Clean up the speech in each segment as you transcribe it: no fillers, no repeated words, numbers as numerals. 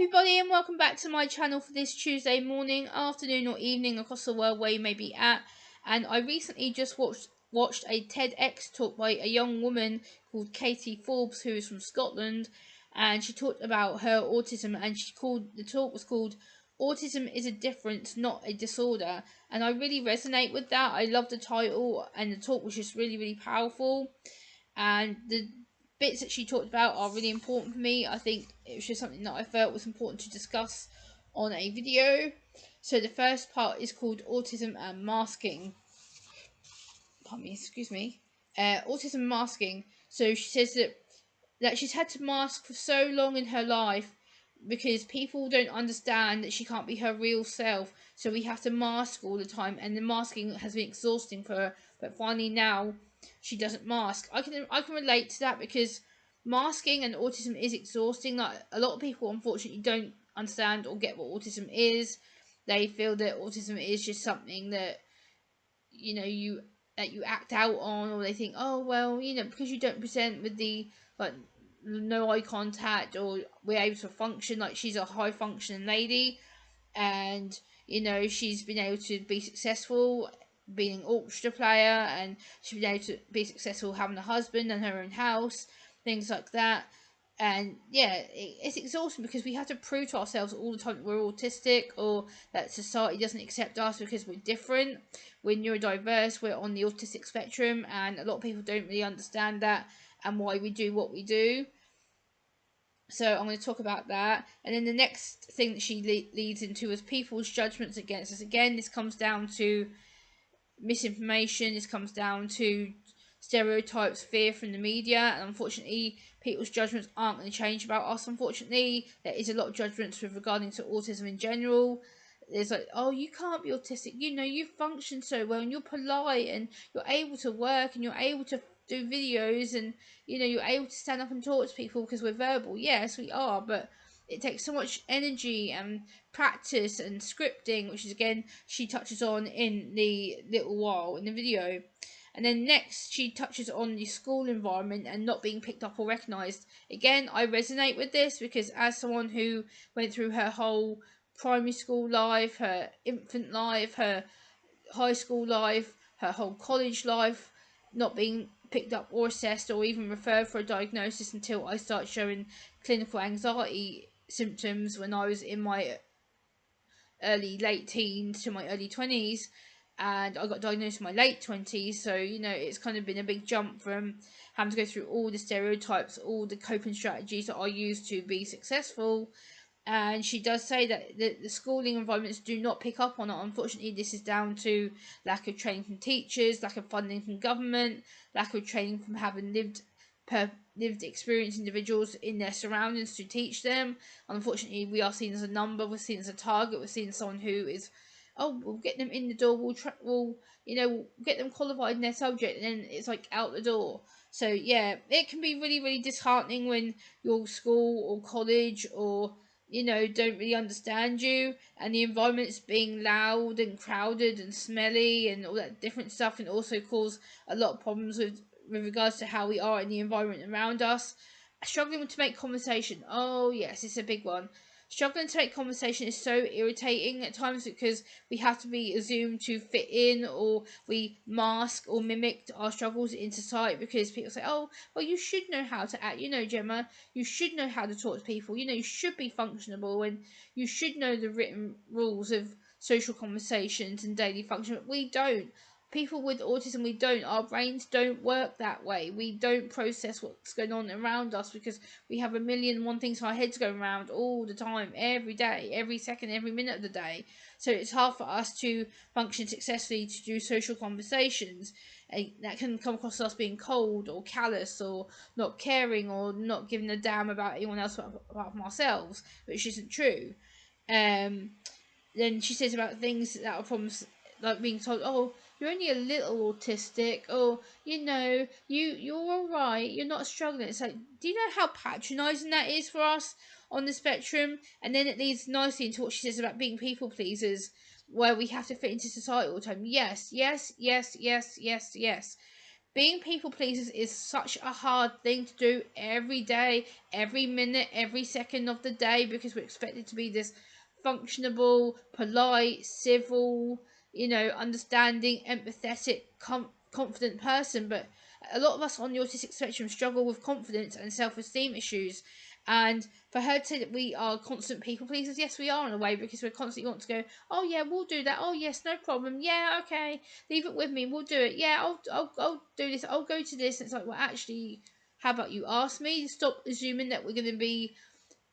everybody, and welcome back to my channel for this Tuesday morning, afternoon or evening across the world where you may be at. And I recently just watched a TEDx talk by a young woman called Katie Forbes, who is from Scotland, and she talked about her autism, and the talk was called "Autism is a Difference, Not a Disorder." And I really resonate with that. I love the title, and the talk was just really powerful, and the bits that she talked about are really important for me. I think it was just something that I felt was important to discuss on a video. So the first part is called Autism and Masking. Pardon me, excuse me. Autism masking. So she says that she's had to mask for so long in her life because people don't understand that she can't be her real self. So we have to mask all the time, and the masking has been exhausting for her. But finally now she doesn't mask. I can relate to that because masking and autism is exhausting. Like, a lot of people unfortunately don't understand or get what autism is. They feel that autism is just something that you act out on, or they think, oh well, because you don't present with the like no eye contact, or we're able to function. Like, she's a high functioning lady, and she's been able to be successful being an orchestra player, and she's been able to be successful having a husband and her own house, things like that. And yeah, it's exhausting because we have to prove to ourselves all the time that we're autistic, or that society doesn't accept us because we're different, we're neurodiverse, we're on the autistic spectrum, and a lot of people don't really understand that and why we do what we do. So I'm going to talk about that. And then the next thing that she leads into is people's judgments against us. Again, this comes down to misinformation. This comes down to stereotypes, fear from the media. And unfortunately, people's judgments aren't going to change about us. Unfortunately, there is a lot of judgments with regarding to autism in general. There's like, oh, you can't be autistic. You function so well, and you're polite, and you're able to work, and you're able to do videos, and you're able to stand up and talk to people because we're verbal. Yes, we are, but it takes so much energy and practice and scripting, which is, again, she touches on in the little while in the video. And then next, she touches on the school environment and not being picked up or recognised. Again, I resonate with this because as someone who went through her whole primary school life, her infant life, her high school life, her whole college life, not being picked up or assessed or even referred for a diagnosis until I started showing clinical anxiety symptoms when I was in my late teens to my early 20s, and I got diagnosed in my late 20s. So it's kind of been a big jump from having to go through all the stereotypes, all the coping strategies that I used to be successful. And she does say that the schooling environments do not pick up on it. Unfortunately, this is down to lack of training from teachers, lack of funding from government, lack of training from having lived experienced individuals in their surroundings to teach them. Unfortunately, we are seen as a number, we're seen as a target, we're seen as someone who is, oh, we'll get them in the door, we'll get them qualified in their subject, and then it's like out the door. So yeah, it can be really disheartening when your school or college or don't really understand you, and the environment's being loud and crowded and smelly and all that different stuff, and also cause a lot of problems with regards to how we are in the environment around us. Struggling to make conversation. Oh yes, it's a big one. Struggling to make conversation is so irritating at times because we have to be assumed to fit in, or we mask or mimic our struggles in society because people say, oh, well, you should know how to act. Gemma, you should know how to talk to people. You should be functionable, and you should know the written rules of social conversations and daily function. But we don't. People with autism, we don't. Our brains don't work that way. We don't process what's going on around us because we have a million and one things in our heads going around all the time, every day, every second, every minute of the day. So it's hard for us to function successfully to do social conversations. And that can come across as us being cold or callous or not caring or not giving a damn about anyone else apart from ourselves, which isn't true. Then she says about things that are problems, like being told, oh, you're only a little autistic, or you're all right, you're not struggling. It's like, do you know how patronizing that is for us on the spectrum? And then it leads nicely into what she says about being people pleasers, where we have to fit into society all the time. Yes. being people pleasers is such a hard thing to do every day, every minute, every second of the day, because we're expected to be this functionable, polite, civil, understanding, empathetic, confident person. But a lot of us on the autistic spectrum struggle with confidence and self-esteem issues. And for her to say that we are constant people pleasers, yes, we are in a way, because we're constantly want to go, oh yeah, we'll do that. Oh yes, no problem. Yeah, okay, leave it with me. We'll do it. Yeah, I'll do this. I'll go to this. And it's like, well, actually, how about you ask me? Stop assuming that we're going to be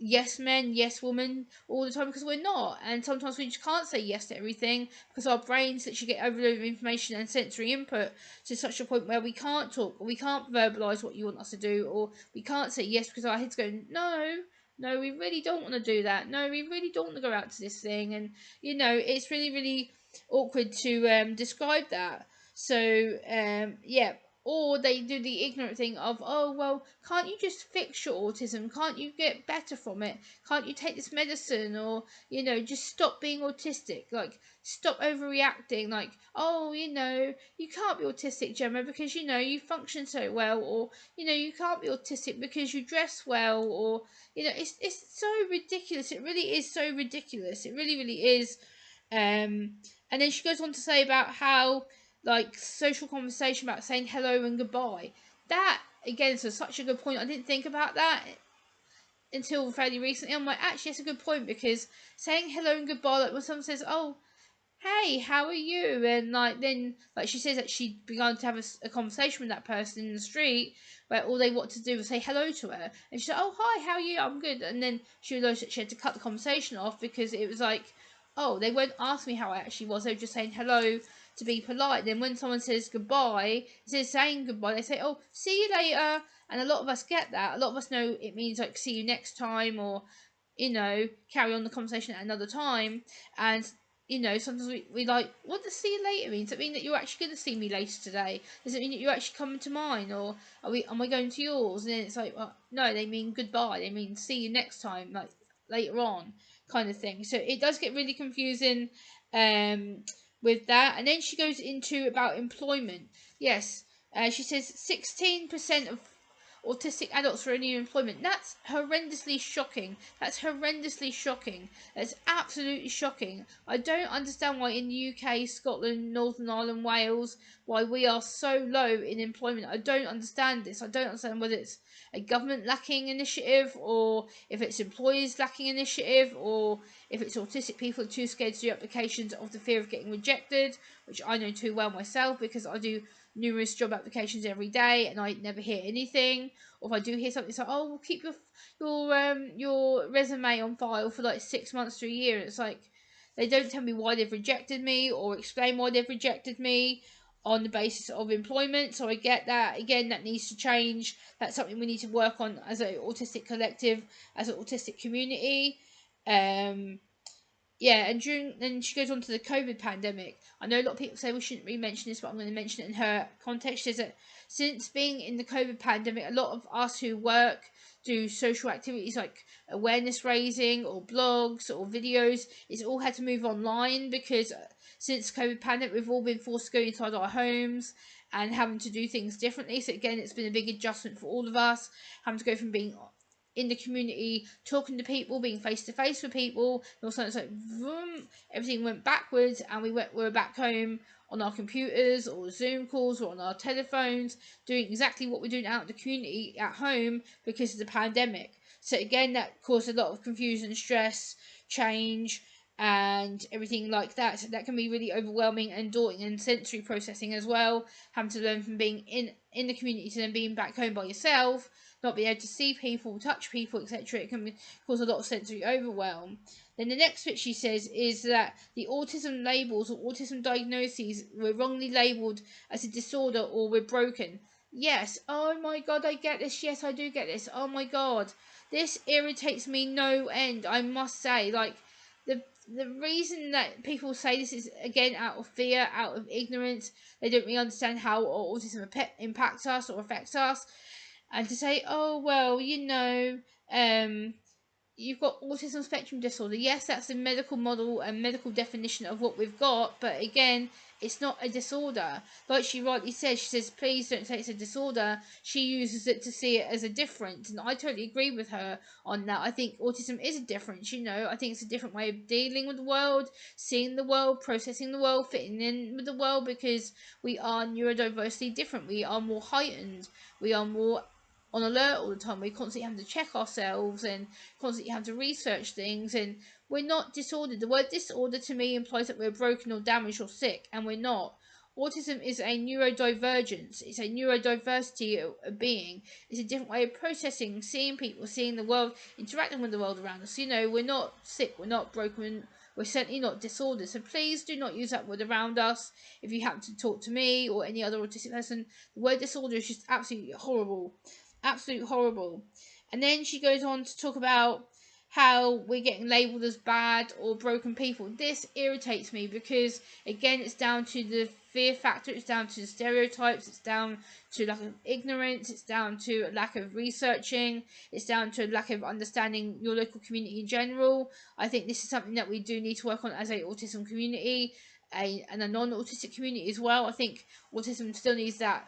yes men, yes woman all the time, because we're not. And sometimes we just can't say yes to everything because our brains literally get overloaded with information and sensory input to such a point where we can't talk, or we can't verbalize what you want us to do, or we can't say yes because our head's going, no, we really don't want to do that. No, we really don't want to go out to this thing. And it's really, really awkward to describe that. So yeah, or they do the ignorant thing of, oh, well, can't you just fix your autism? Can't you get better from it? Can't you take this medicine? Or, just stop being autistic. Like, stop overreacting. Like, oh, you can't be autistic, Gemma, because, you function so well. Or, you can't be autistic because you dress well. Or, it's so ridiculous. It really is so ridiculous. It really, really is. And then she goes on to say about how, like, social conversation about saying hello and goodbye. That, again, is such a good point. I didn't think about that until fairly recently. I'm like, actually, that's a good point, because saying hello and goodbye, like when someone says, oh, hey, how are you? And then she says that she'd begun to have a conversation with that person in the street where all they wanted to do was say hello to her. And she said, oh, hi, how are you? I'm good. And then she realised that she had to cut the conversation off, because it was like, oh, they won't ask me how I actually was. They were just saying hello to be polite. Then when someone says goodbye, instead of saying goodbye, they say, oh, see you later. And a lot of us get that. A lot of us know it means like see you next time, or carry on the conversation at another time. And sometimes we like, what does see you later mean? Does it mean that you're actually going to see me later today? Does it mean that you're actually coming to mine? Or am I going to yours? And then it's like, well, no, they mean goodbye. They mean see you next time, like later on, kind of thing. So it does get really confusing with that. And then she goes into about employment. Yes, she says 16% of autistic adults for new employment. That's horrendously shocking. That's horrendously shocking. That's absolutely shocking. I don't understand why in the UK, Scotland, Northern Ireland, Wales, why we are so low in employment. I don't understand this. I don't understand whether it's a government lacking initiative, or if it's employers lacking initiative, or if it's autistic people are too scared to do applications of the fear of getting rejected, which I know too well myself, because I do numerous job applications every day and I never hear anything. Or if I do hear something, it's like, oh, we'll keep your resume on file for like 6 months to a year. And it's like, they don't tell me why they've rejected me, or explain why they've rejected me on the basis of employment. So I get that. Again, that needs to change. That's something we need to work on as an autistic collective, as an autistic community. Yeah, and then she goes on to the COVID pandemic. I know a lot of people say we shouldn't really mention this, but I'm going to mention it in her context. She says that since being in the COVID pandemic, a lot of us who work do social activities like awareness raising, or blogs, or videos. It's all had to move online, because since COVID pandemic, we've all been forced to go inside our homes and having to do things differently. So again, it's been a big adjustment for all of us, having to go from being in the community, talking to people, being face to face with people. And also, it's like vroom, everything went backwards, and we were back home on our computers, or Zoom calls, or on our telephones, doing exactly what we're doing out in the community at home because of the pandemic. So again, that caused a lot of confusion, stress, change, and everything like that. So that can be really overwhelming and daunting, and sensory processing as well. Having to learn from being in the community to then being back home by yourself, not being able to see people, touch people, etc. It can cause a lot of sensory overwhelm. Then the next bit she says is that the autism labels, or autism diagnoses, were wrongly labelled as a disorder, or we're broken. Yes, oh my god, I get this. Yes, I do get this. Oh my god, this irritates me no end, I must say. Like, the reason that people say this is, again, out of fear, out of ignorance. They don't really understand how autism impacts us or affects us. And to say, oh, well, you've got autism spectrum disorder. Yes, that's the medical model and medical definition of what we've got, but again, it's not a disorder. Like she rightly says, she says, please don't say it's a disorder. She uses it to see it as a difference, and I totally agree with her on that. I think autism is a difference, I think it's a different way of dealing with the world, seeing the world, processing the world, fitting in with the world, because we are neurodiversely different. We are more heightened. We are more on alert all the time. We constantly have to check ourselves and constantly have to research things, and we're not disordered. The word disorder to me implies that we're broken or damaged or sick, and we're not. Autism is a neurodivergence. It's a neurodiversity of being. It's a different way of processing, seeing people, seeing the world, interacting with the world around us. We're not sick, we're not broken, we're certainly not disordered. So please do not use that word around us. If you happen to talk to me or any other autistic person, the word disorder is just absolutely horrible. Absolutely horrible. And then she goes on to talk about how we're getting labelled as bad or broken people. This irritates me because, again, it's down to the fear factor, it's down to the stereotypes, it's down to lack of ignorance, it's down to a lack of researching, it's down to a lack of understanding your local community in general. I think this is something that we do need to work on as a autism community and a non-autistic community as well. I think autism still needs that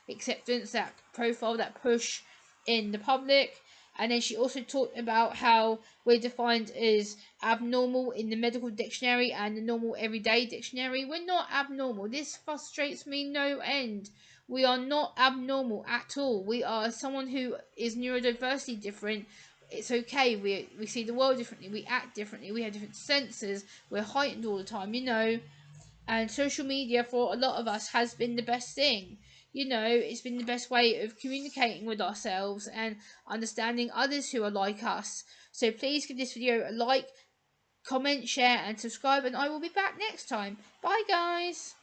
acceptance, that profile, that push in the public. And then she also talked about how we're defined as abnormal in the medical dictionary and the normal everyday dictionary. We're not abnormal. This frustrates me no end. We are not abnormal at all. We are someone who is neurodiversity different. It's okay. We see the world differently. We act differently. We have different senses. We're heightened all the time. And social media for a lot of us has been the best thing. It's been the best way of communicating with ourselves and understanding others who are like us. So please give this video a like, comment, share and subscribe, and I will be back next time. Bye guys.